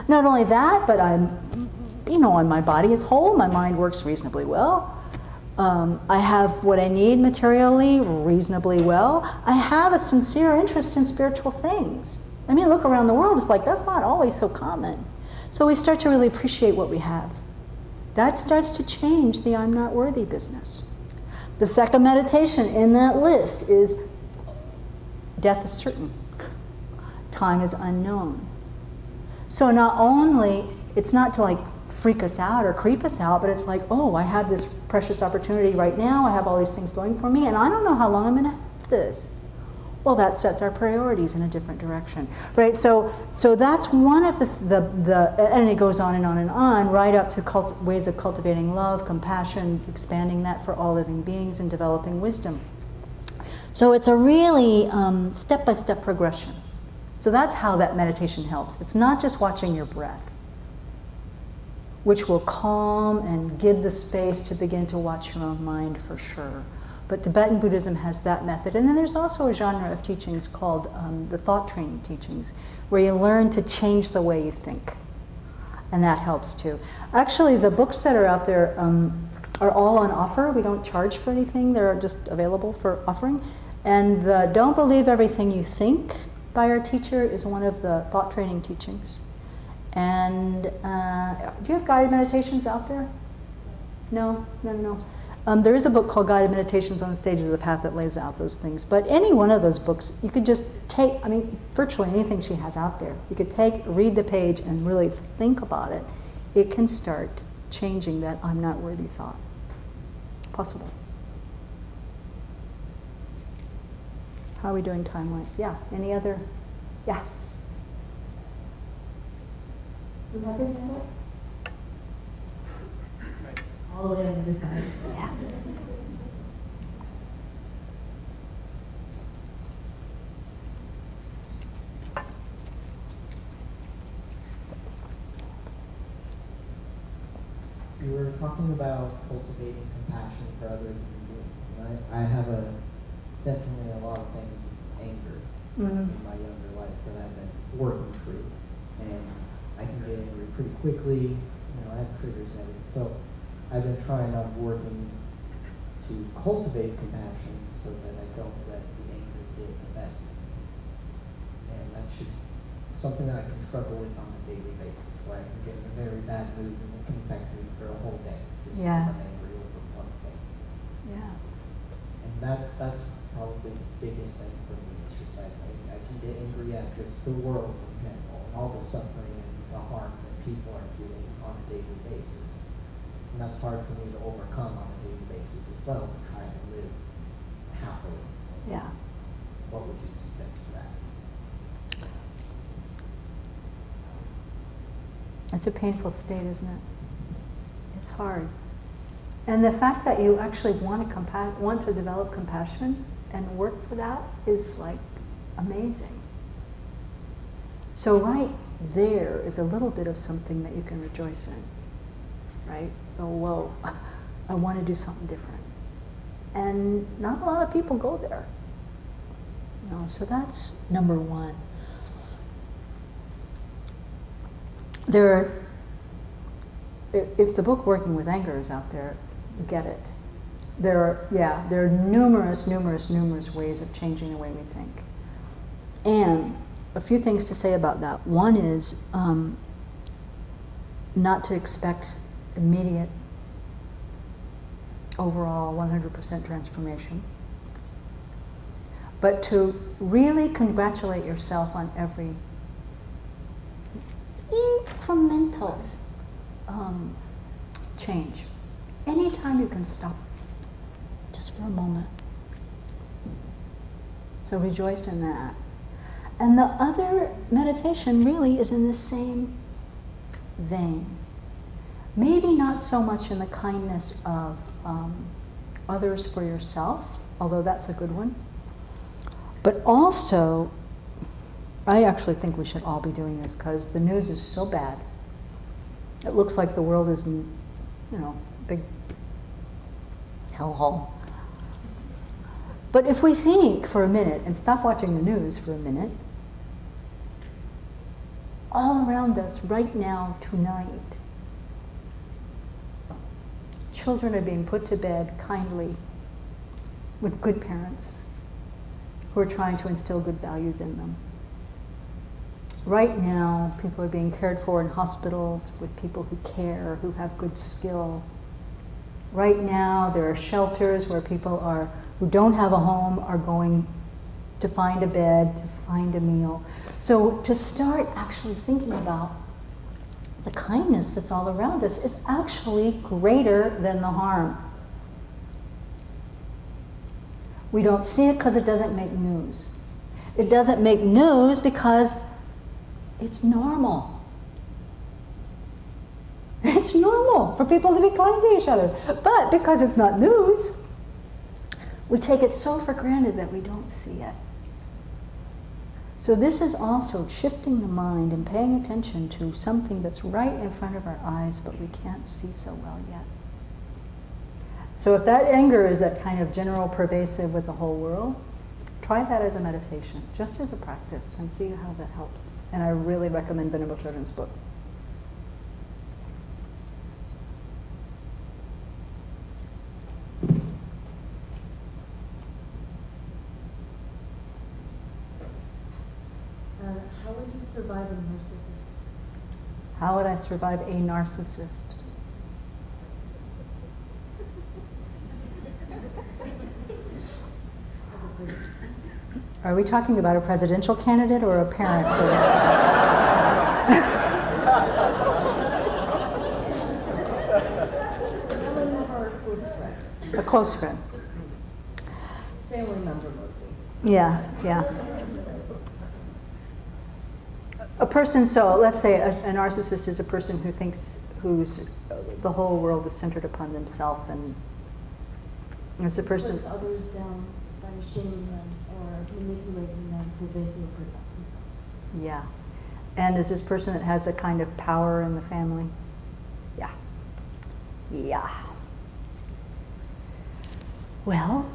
Not only that, but my body is whole, my mind works reasonably well. I have what I need materially reasonably well. I have a sincere interest in spiritual things. I mean, look around the world, it's like, that's not always so common. So we start to really appreciate what we have. That starts to change the I'm not worthy business. The second meditation in that list is death is certain. Time is unknown. So not only, it's not to like freak us out or creep us out, but it's like, oh, I have this precious opportunity right now, I have all these things going for me, and I don't know how long I'm going to have this. Well, that sets our priorities in a different direction, right? So that's one of the and it goes on and on and on, right up to ways of cultivating love, compassion, expanding that for all living beings, and developing wisdom. So it's a really step-by-step progression. So that's how that meditation helps. It's not just watching your breath, which will calm and give the space to begin to watch your own mind for sure. But Tibetan Buddhism has that method. And then there's also a genre of teachings called the thought training teachings, where you learn to change the way you think. And that helps too. Actually, the books that are out there are all on offer. We don't charge for anything. They're just available for offering. And the Don't Believe Everything You Think by our teacher is one of the thought training teachings. And do you have guided meditations out there? No. There is a book called Guided Meditations on the Stages of the Path that lays out those things. But any one of those books, you could just take, virtually anything she has out there, you could read the page and really think about it. It can start changing that I'm not worthy thought. Possible. How are we doing time-wise? Yeah, any other? Yeah. You have this hand up? All the way on the side. Yeah. You were talking about cultivating compassion for other human beings. And I have definitely a lot of things with anger in my younger life that I've been working through. And I can get angry pretty quickly. I have triggers and everything. So I've been trying on working to cultivate compassion so that I don't let the anger get the best of me. And that's just something that I can struggle with on a daily basis, where I can get in a very bad mood and it can affect me for a whole day, just Yeah. because I'm angry over one thing. Yeah. And that's probably the biggest thing for me. It's just I can get angry at just the world in general and all the suffering and the harm that people are doing on a daily basis. And that's hard for me to overcome on a daily basis as well, to try to live happily. Yeah. What would you suggest for that? It's a painful state, isn't it? It's hard. And the fact that you actually want to develop compassion and work for that is like amazing. So right there is a little bit of something that you can rejoice in, right? Oh, whoa, I want to do something different. And not a lot of people go there. So that's number one. If the book Working with Anger is out there, get it. There are numerous ways of changing the way we think. And a few things to say about that. One is not to expect immediate, overall 100% transformation, but to really congratulate yourself on every incremental change. Anytime you can stop, just for a moment. So rejoice in that. And the other meditation really is in the same vein. Maybe not so much in the kindness of others for yourself, although that's a good one. But also, I actually think we should all be doing this because the news is so bad. It looks like the world is in, big hellhole. But if we think for a minute and stop watching the news for a minute, all around us right now, tonight, children are being put to bed kindly with good parents who are trying to instill good values in them. Right now, people are being cared for in hospitals with people who care, who have good skill. Right now, there are shelters where people who don't have a home are going to find a bed, to find a meal. So to start actually thinking about the kindness that's all around us is actually greater than the harm. We don't see it because it doesn't make news. It doesn't make news because it's normal. It's normal for people to be kind to each other. But because it's not news, we take it so for granted that we don't see it. So this is also shifting the mind and paying attention to something that's right in front of our eyes, but we can't see so well yet. So if that anger is that kind of general pervasive with the whole world, try that as a meditation, just as a practice, and see how that helps. And I really recommend Venerable Thubten's book. How would you survive a narcissist? How would I survive a narcissist? As a person. Are we talking about a presidential candidate or a parent? Family member or close friend? A close friend. Family member mostly. Yeah, yeah. A person, so let's say a narcissist is a person who thinks the whole world is centered upon themselves, and it's a person. Puts others down by shaming them or manipulating them so they feel good about themselves. Yeah. And is this person that has a kind of power in the family? Yeah. Yeah. Well,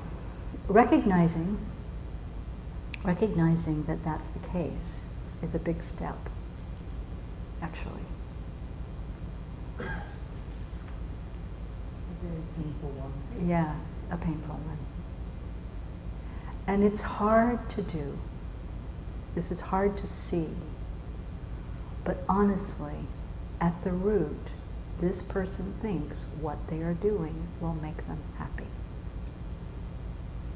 recognizing that that's the case is a big step, actually. A very painful one. Yeah, a painful one. And it's hard to do. This is hard to see. But honestly, at the root, this person thinks what they are doing will make them happy.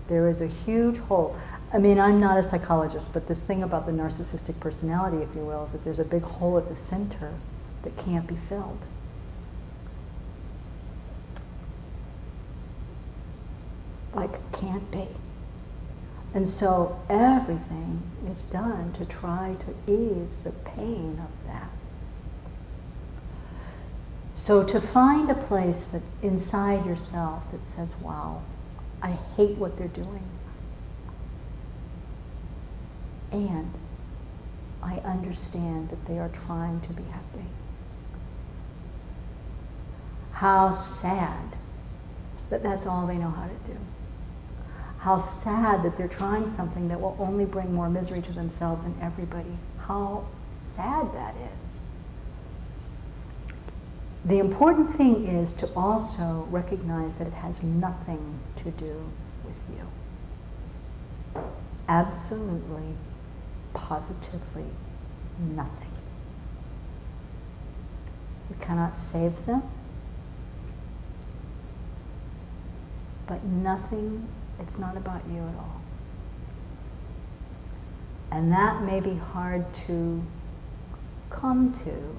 There is a huge hole. I mean, I'm not a psychologist, but this thing about the narcissistic personality, if you will, is that there's a big hole at the center that can't be filled. Like, can't be. And so everything is done to try to ease the pain of that. So to find a place that's inside yourself that says, wow, I hate what they're doing. And I understand that they are trying to be happy. How sad that that's all they know how to do. How sad that they're trying something that will only bring more misery to themselves and everybody. How sad that is. The important thing is to also recognize that it has nothing to do with you. Absolutely, positively nothing. You cannot save them, but nothing, it's not about you at all. And that may be hard to come to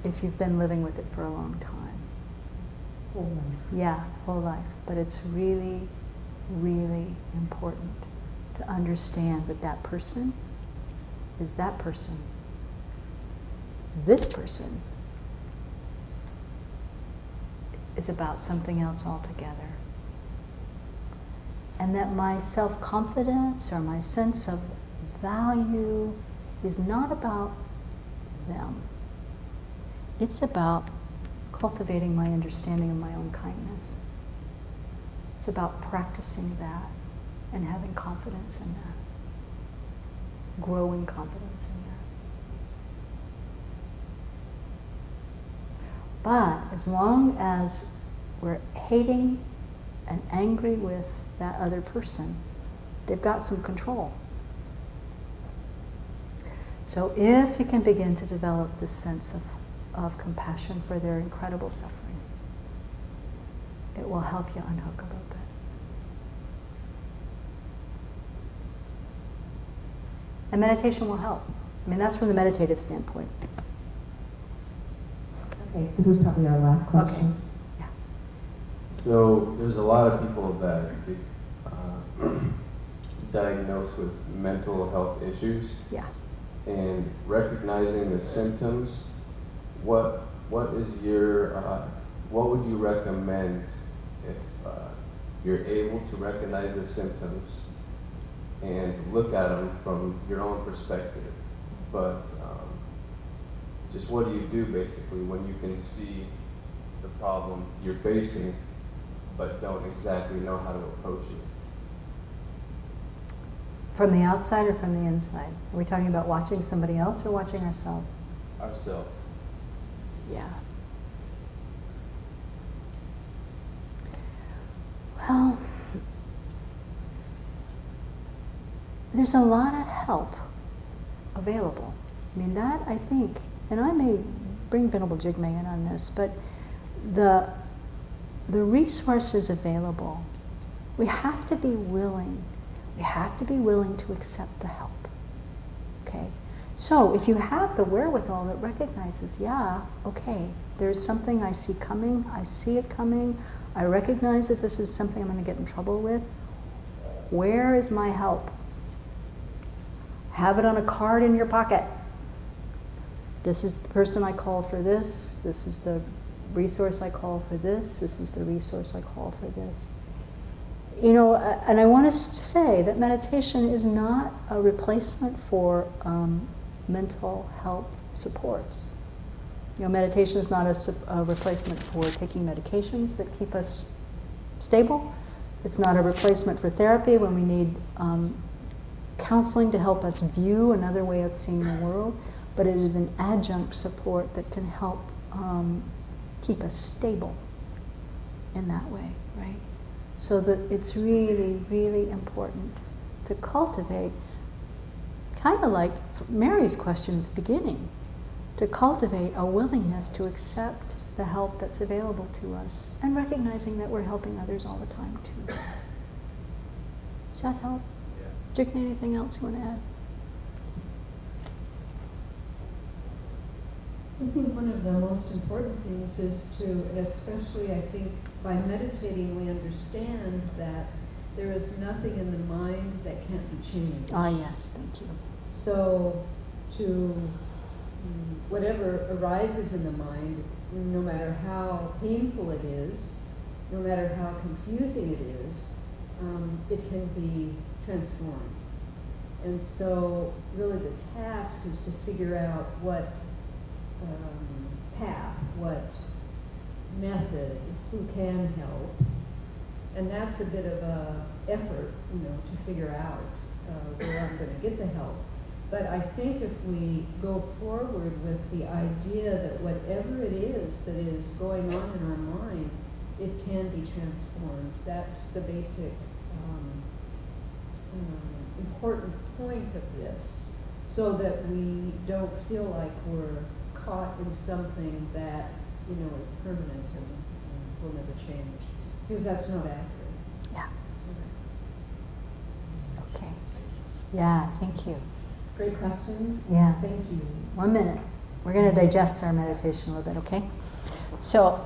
if you've been living with it for a long time. Whole life. Yeah, whole life. But it's really, really important to understand that that person is that person. This person is about something else altogether. And that my self-confidence or my sense of value is not about them. It's about cultivating my understanding of my own kindness. It's about practicing that and having confidence in that, growing confidence in that. But as long as we're hating and angry with that other person, they've got some control. So if you can begin to develop this sense of compassion for their incredible suffering, it will help you unhook a little bit. And meditation will help. I mean, that's from the meditative standpoint. Okay, this is probably our last question. Yeah. So there's a lot of people that get diagnosed with mental health issues, Yeah. and recognizing the symptoms. What is your what would you recommend if you're able to recognize the symptoms and look at them from your own perspective, but just what do you do basically when you can see the problem you're facing but don't exactly know how to approach it? From the outside or from the inside? Are we talking about watching somebody else or watching ourselves? Ourselves. Yeah. Well, there's a lot of help available. I mean, that I think, and I may bring Venerable Jigme in on this, but the resources available, we have to be willing. We have to be willing to accept the help. Okay? So if you have the wherewithal that recognizes, yeah, okay, there's something I see coming, I see it coming, I recognize that this is something I'm going to get in trouble with, where is my help? Have it on a card in your pocket. This is the person I call for this is the resource I call for this is the resource I call for this. You know, and I want to say that meditation is not a replacement for mental health supports. You know, meditation is not a replacement for taking medications that keep us stable. It's not a replacement for therapy when we need counseling to help us view another way of seeing the world, but it is an adjunct support that can help keep us stable in that way, right? So that it's really, really important to cultivate, kind of like Mary's question at the beginning, to cultivate a willingness to accept the help that's available to us and recognizing that we're helping others all the time too. Does that help? Yeah. Jigme, anything else you want to add? I think one of the most important things is to, and especially I think by meditating we understand that there is nothing in the mind that can't be changed. Ah, yes, thank you. So to whatever arises in the mind, no matter how painful it is, no matter how confusing it is, it can be transformed. And so really the task is to figure out what path, what method, who can help. And that's a bit of a effort, you know, to figure out where I'm going to get the help. But I think if we go forward with the idea that whatever it is that is going on in our mind, it can be transformed. That's the basic important point of this, so that we don't feel like we're caught in something that, you know, is permanent and will never change, because that's not accurate. Yeah. So, Okay. Yeah, thank you. Great questions. Yeah. Thank you. 1 minute. We're going to digest our meditation a little bit, okay? So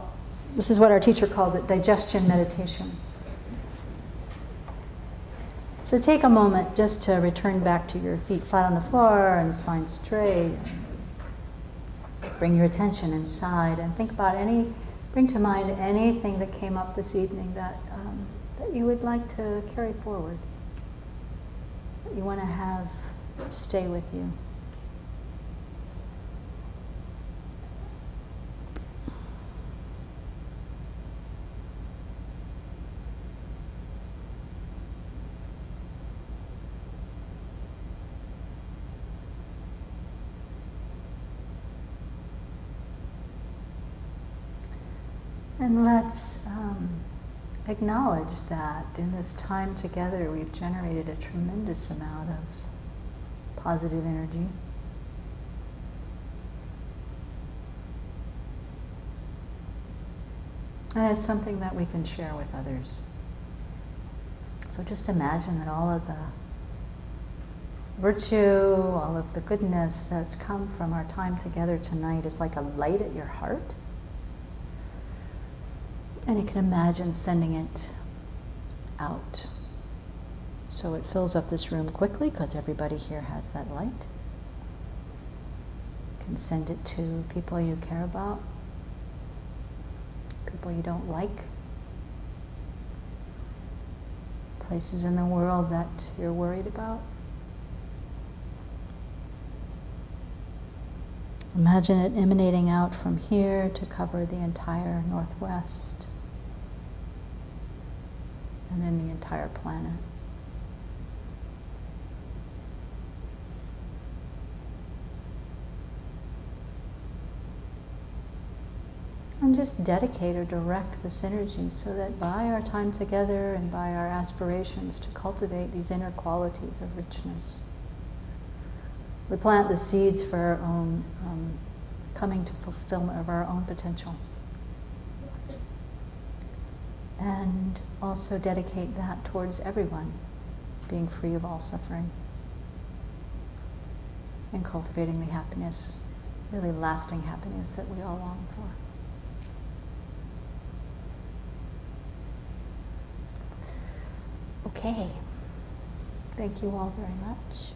this is what our teacher calls it, digestion meditation. So take a moment just to return back to your feet flat on the floor and spine straight. Bring your attention inside and think about bring to mind anything that came up this evening that you would like to carry forward, that you want to have stay with you. And let's acknowledge that in this time together we've generated a tremendous amount of positive energy. And it's something that we can share with others. So just imagine that all of the virtue, all of the goodness that's come from our time together tonight is like a light at your heart. And you can imagine sending it out. So it fills up this room quickly because everybody here has that light. You can send it to people you care about, people you don't like, places in the world that you're worried about. Imagine it emanating out from here to cover the entire Northwest and then the entire planet. And just dedicate or direct this energy so that by our time together and by our aspirations to cultivate these inner qualities of richness, we plant the seeds for our own coming to fulfillment of our own potential. And also dedicate that towards everyone, being free of all suffering and cultivating the happiness, really lasting happiness that we all long for. Okay. Thank you all very much.